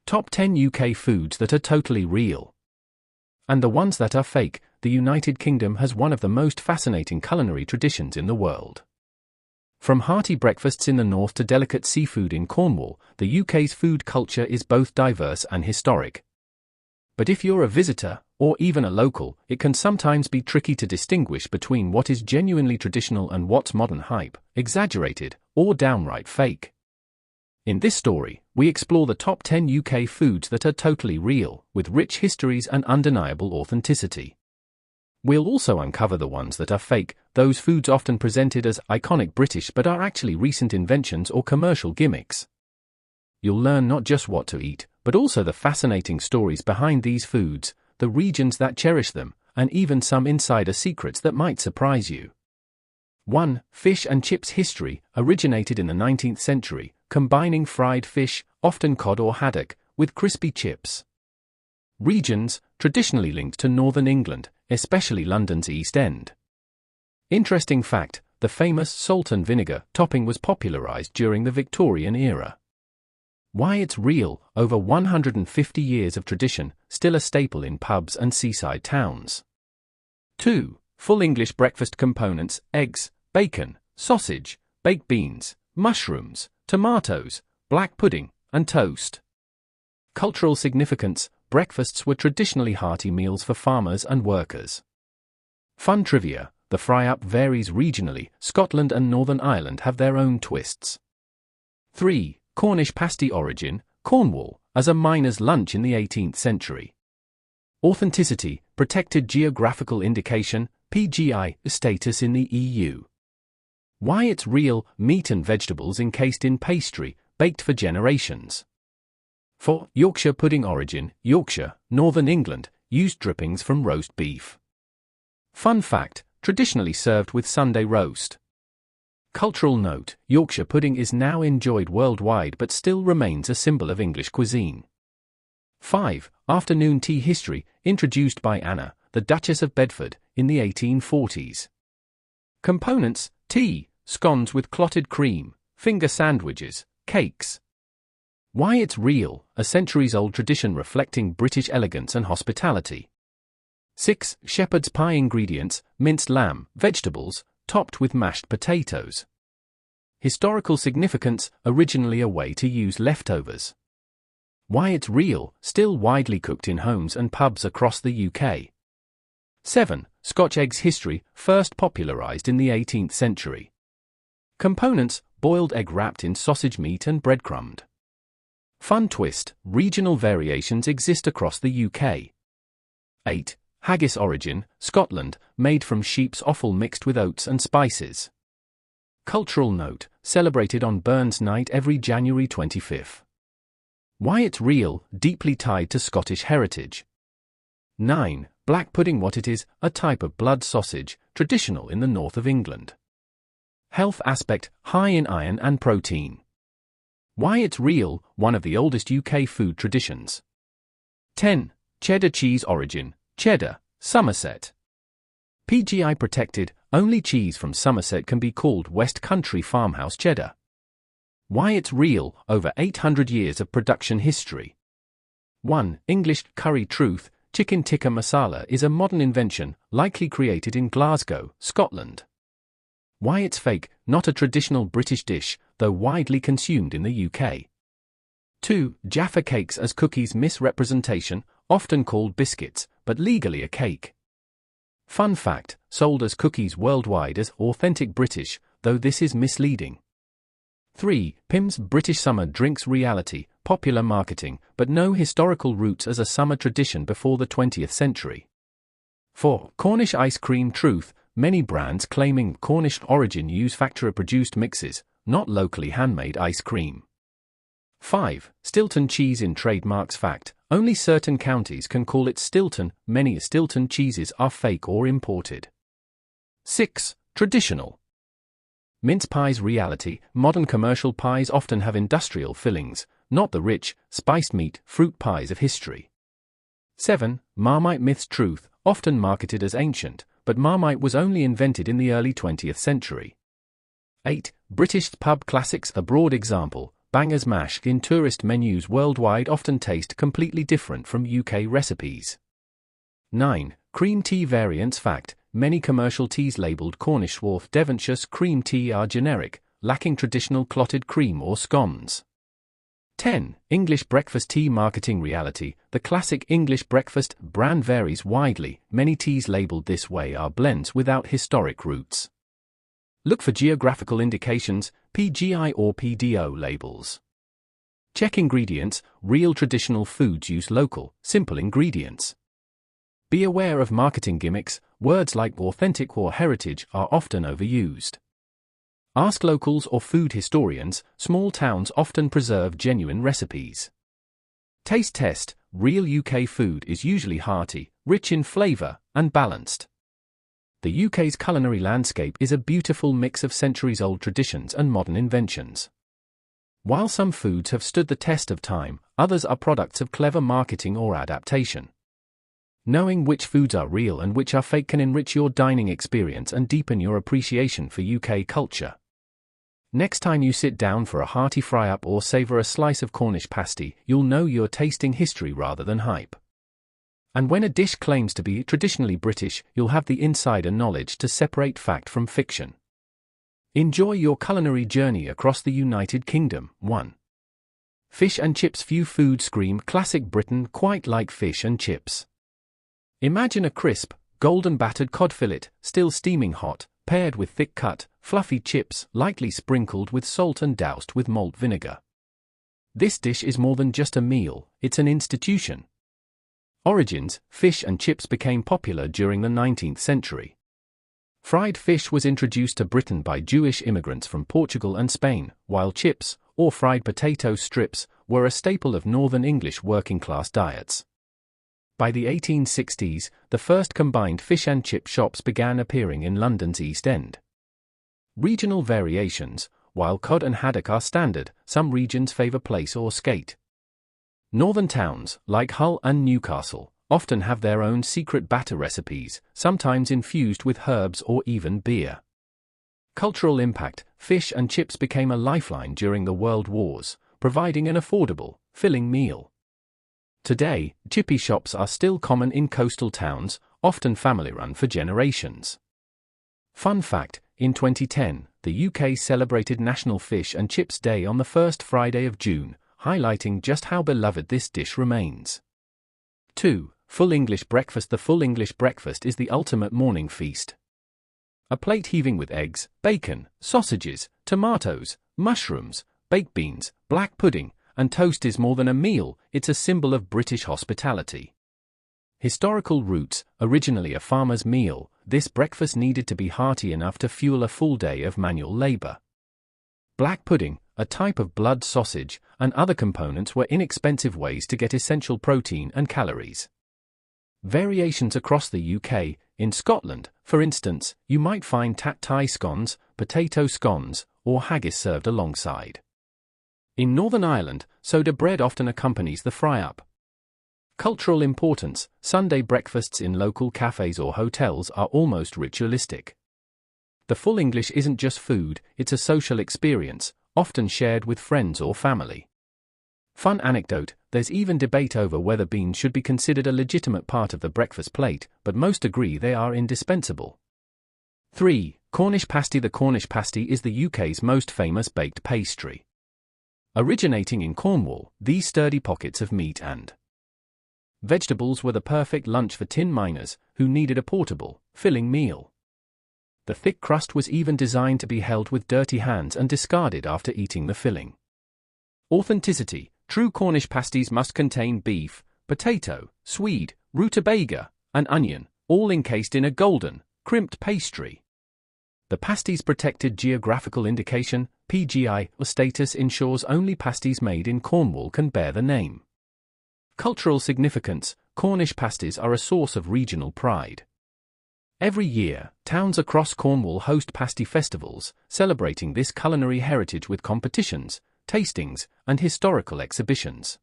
Top 10 UK foods that are totally real. And the ones that are fake. The United Kingdom has one of the most fascinating culinary traditions in the world. From hearty breakfasts in the north to delicate seafood in Cornwall, the UK's food culture is both diverse and historic. But if you're a visitor, or even a local, it can sometimes be tricky to distinguish between what is genuinely traditional and what's modern hype, exaggerated, or downright fake. In this story, we explore the top 10 UK foods that are totally real, with rich histories and undeniable authenticity. We'll also uncover the ones that are fake, those foods often presented as iconic British but are actually recent inventions or commercial gimmicks. You'll learn not just what to eat, but also the fascinating stories behind these foods, the regions that cherish them, and even some insider secrets that might surprise you. 1. Fish and chips history originated in the 19th century, combining fried fish, often cod or haddock, with crispy chips. Regions, traditionally linked to northern England, especially London's East End. Interesting fact, the famous salt and vinegar topping was popularised during the Victorian era. Why it's real, over 150 years of tradition, still a staple in pubs and seaside towns. 2. Full English breakfast components, eggs, bacon, sausage, baked beans, mushrooms, tomatoes, black pudding, and toast. Cultural significance, breakfasts were traditionally hearty meals for farmers and workers. Fun trivia, the fry-up varies regionally, Scotland and Northern Ireland have their own twists. 3. Cornish pasty origin, Cornwall, as a miner's lunch in the 18th century. Authenticity, protected geographical indication, PGI, status in the EU. Why it's real, meat and vegetables encased in pastry, baked for generations. 4. Yorkshire pudding origin, Yorkshire, Northern England, used drippings from roast beef. Fun fact, traditionally served with Sunday roast. Cultural note, Yorkshire pudding is now enjoyed worldwide but still remains a symbol of English cuisine. 5. Afternoon tea history, introduced by Anna, the Duchess of Bedford, in the 1840s. Components, tea, scones with clotted cream, finger sandwiches, cakes. Why it's real, a centuries-old tradition reflecting British elegance and hospitality. 6. Shepherd's pie ingredients, minced lamb, vegetables, topped with mashed potatoes. Historical significance, originally a way to use leftovers. Why it's real, still widely cooked in homes and pubs across the UK. 7. Scotch eggs history, first popularised in the 18th century. Components, boiled egg wrapped in sausage meat and breadcrumbed. Fun twist, regional variations exist across the UK. 8. Haggis origin, Scotland, made from sheep's offal mixed with oats and spices. Cultural note, celebrated on Burns Night every January 25th. Why it's real, deeply tied to Scottish heritage. 9. Black pudding. What it is, a type of blood sausage, traditional in the north of England. Health aspect, high in iron and protein. Why it's real, one of the oldest UK food traditions. 10. Cheddar cheese origin, Cheddar, Somerset. PGI protected, only cheese from Somerset can be called West Country farmhouse cheddar. Why it's real, over 800 years of production history. 1. English curry truth, chicken tikka masala is a modern invention, likely created in Glasgow, Scotland. Why it's fake, not a traditional British dish, though widely consumed in the UK. 2. Jaffa cakes as cookies misrepresentation, often called biscuits, but legally a cake. Fun fact, sold as cookies worldwide as authentic British, though this is misleading. 3. Pim's British summer drinks reality, popular marketing, but no historical roots as a summer tradition before the 20th century. 4. Cornish ice cream truth, many brands claiming Cornish origin use factory-produced mixes, not locally handmade ice cream. 5. Stilton cheese in trademarks fact, only certain counties can call it Stilton, many Stilton cheeses are fake or imported. 6. Traditional. Mince pies reality, modern commercial pies often have industrial fillings, not the rich, spiced meat, fruit pies of history. 7. Marmite myths truth, often marketed as ancient, but Marmite was only invented in the early 20th century. 8. British pub classics a broad example, bangers mash in tourist menus worldwide often taste completely different from UK recipes. 9. Cream tea variants. Fact: many commercial teas labelled Cornishworth Devonshire's cream tea are generic, lacking traditional clotted cream or scones. 10. English breakfast tea marketing. Reality: the classic English breakfast brand varies widely. Many teas labelled this way are blends without historic roots. Look for geographical indications, PGI or PDO labels. Check ingredients. Real traditional foods use local, simple ingredients. Be aware of marketing gimmicks. Words like authentic or heritage are often overused. Ask locals or food historians. Small towns often preserve genuine recipes. Taste test. Real UK food is usually hearty, rich in flavour, and balanced. The UK's culinary landscape is a beautiful mix of centuries-old traditions and modern inventions. While some foods have stood the test of time, others are products of clever marketing or adaptation. Knowing which foods are real and which are fake can enrich your dining experience and deepen your appreciation for UK culture. Next time you sit down for a hearty fry-up or savour a slice of Cornish pasty, you'll know you're tasting history rather than hype. And when a dish claims to be traditionally British, you'll have the insider knowledge to separate fact from fiction. Enjoy your culinary journey across the United Kingdom. 1. Fish and chips. Few foods scream classic Britain quite like fish and chips. Imagine a crisp, golden battered cod fillet, still steaming hot, paired with thick-cut, fluffy chips, lightly sprinkled with salt and doused with malt vinegar. This dish is more than just a meal, it's an institution. Origins: fish and chips became popular during the 19th century. Fried fish was introduced to Britain by Jewish immigrants from Portugal and Spain, while chips, or fried potato strips, were a staple of northern English working-class diets. By the 1860s, the first combined fish and chip shops began appearing in London's East End. Regional variations: while cod and haddock are standard, some regions favour plaice or skate. Northern towns, like Hull and Newcastle, often have their own secret batter recipes, sometimes infused with herbs or even beer. Cultural impact: fish and chips became a lifeline during the World Wars, providing an affordable, filling meal. Today, chippy shops are still common in coastal towns, often family-run for generations. Fun fact: in 2010, the UK celebrated National Fish and Chips Day on the first Friday of June, highlighting just how beloved this dish remains. 2. Full English breakfast. The full English breakfast is the ultimate morning feast. A plate heaving with eggs, bacon, sausages, tomatoes, mushrooms, baked beans, black pudding, and toast is more than a meal, it's a symbol of British hospitality. Historical roots: originally a farmer's meal, this breakfast needed to be hearty enough to fuel a full day of manual labour. Black pudding, a type of blood sausage, and other components were inexpensive ways to get essential protein and calories. Variations across the UK: in Scotland, for instance, you might find tat-tie scones, potato scones, or haggis served alongside. In Northern Ireland, soda bread often accompanies the fry-up. Cultural importance: Sunday breakfasts in local cafes or hotels are almost ritualistic. The full English isn't just food, it's a social experience, often shared with friends or family. Fun anecdote: there's even debate over whether beans should be considered a legitimate part of the breakfast plate, but most agree they are indispensable. 3. Cornish pasty. The Cornish pasty is the UK's most famous baked pastry. Originating in Cornwall, these sturdy pockets of meat and vegetables were the perfect lunch for tin miners, who needed a portable, filling meal. The thick crust was even designed to be held with dirty hands and discarded after eating the filling. Authenticity: true Cornish pasties must contain beef, potato, swede, rutabaga, and onion, all encased in a golden, crimped pastry. The pasties protected geographical indication, PGI, status ensures only pasties made in Cornwall can bear the name. Cultural significance: Cornish pasties are a source of regional pride. Every year, towns across Cornwall host pasty festivals, celebrating this culinary heritage with competitions, tastings, and historical exhibitions.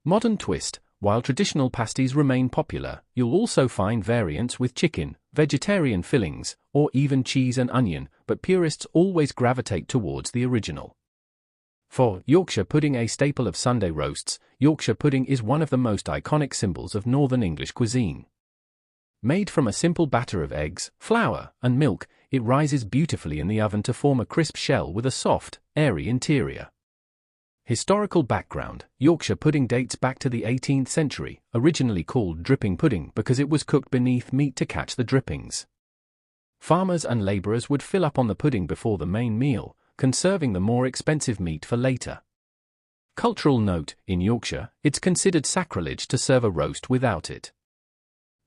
Modern twist: while traditional pasties remain popular, you'll also find variants with chicken, vegetarian fillings, or even cheese and onion, but purists always gravitate towards the original. For Yorkshire pudding, a staple of Sunday roasts, Yorkshire pudding is one of the most iconic symbols of Northern English cuisine. Made from a simple batter of eggs, flour, and milk, it rises beautifully in the oven to form a crisp shell with a soft, airy interior. Historical background: Yorkshire pudding dates back to the 18th century, originally called dripping pudding because it was cooked beneath meat to catch the drippings. Farmers and labourers would fill up on the pudding before the main meal, conserving the more expensive meat for later. Cultural note: in Yorkshire, it's considered sacrilege to serve a roast without it.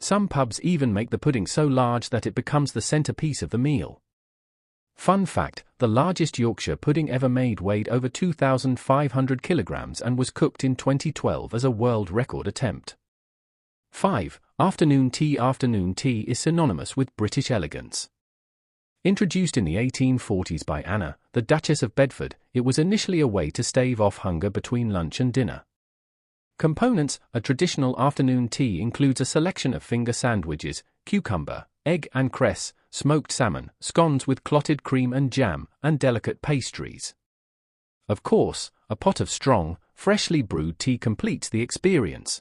Some pubs even make the pudding so large that it becomes the centerpiece of the meal. Fun fact: the largest Yorkshire pudding ever made weighed over 2,500 kilograms and was cooked in 2012 as a world record attempt. 5. Afternoon tea. Afternoon tea is synonymous with British elegance. Introduced in the 1840s by Anna, the Duchess of Bedford, it was initially a way to stave off hunger between lunch and dinner. Components: a traditional afternoon tea includes a selection of finger sandwiches, cucumber, egg and cress, smoked salmon, scones with clotted cream and jam, and delicate pastries. Of course, a pot of strong, freshly brewed tea completes the experience.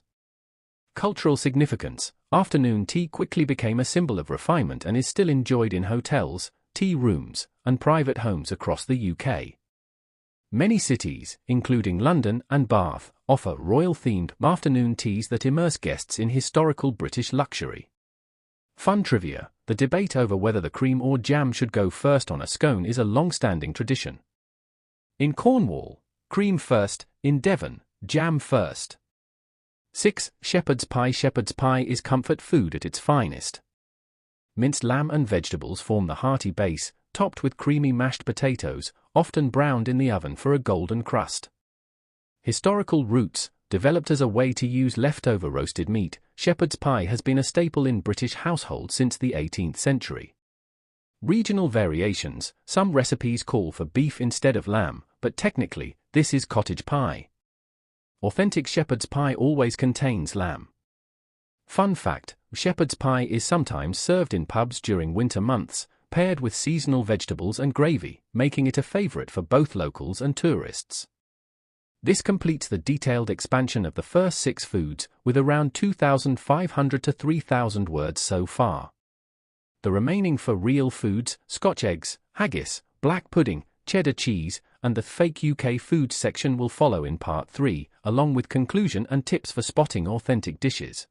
Cultural significance: afternoon tea quickly became a symbol of refinement and is still enjoyed in hotels, tea rooms, and private homes across the UK. Many cities, including London and Bath, offer royal-themed afternoon teas that immerse guests in historical British luxury. Fun trivia: the debate over whether the cream or jam should go first on a scone is a long-standing tradition. In Cornwall, cream first; in Devon, jam first. 6. Shepherd's pie. Shepherd's pie is comfort food at its finest. Minced lamb and vegetables form the hearty base, topped with creamy mashed potatoes, often browned in the oven for a golden crust. Historical roots: developed as a way to use leftover roasted meat, shepherd's pie has been a staple in British households since the 18th century. Regional variations: some recipes call for beef instead of lamb, but technically, this is cottage pie. Authentic shepherd's pie always contains lamb. Fun fact: shepherd's pie is sometimes served in pubs during winter months, paired with seasonal vegetables and gravy, making it a favourite for both locals and tourists. This completes the detailed expansion of the first 6 foods, with around 2,500 to 3,000 words so far. The remaining 4 real foods, Scotch eggs, haggis, black pudding, cheddar cheese, and the fake UK foods section will follow in part 3, along with conclusion and tips for spotting authentic dishes.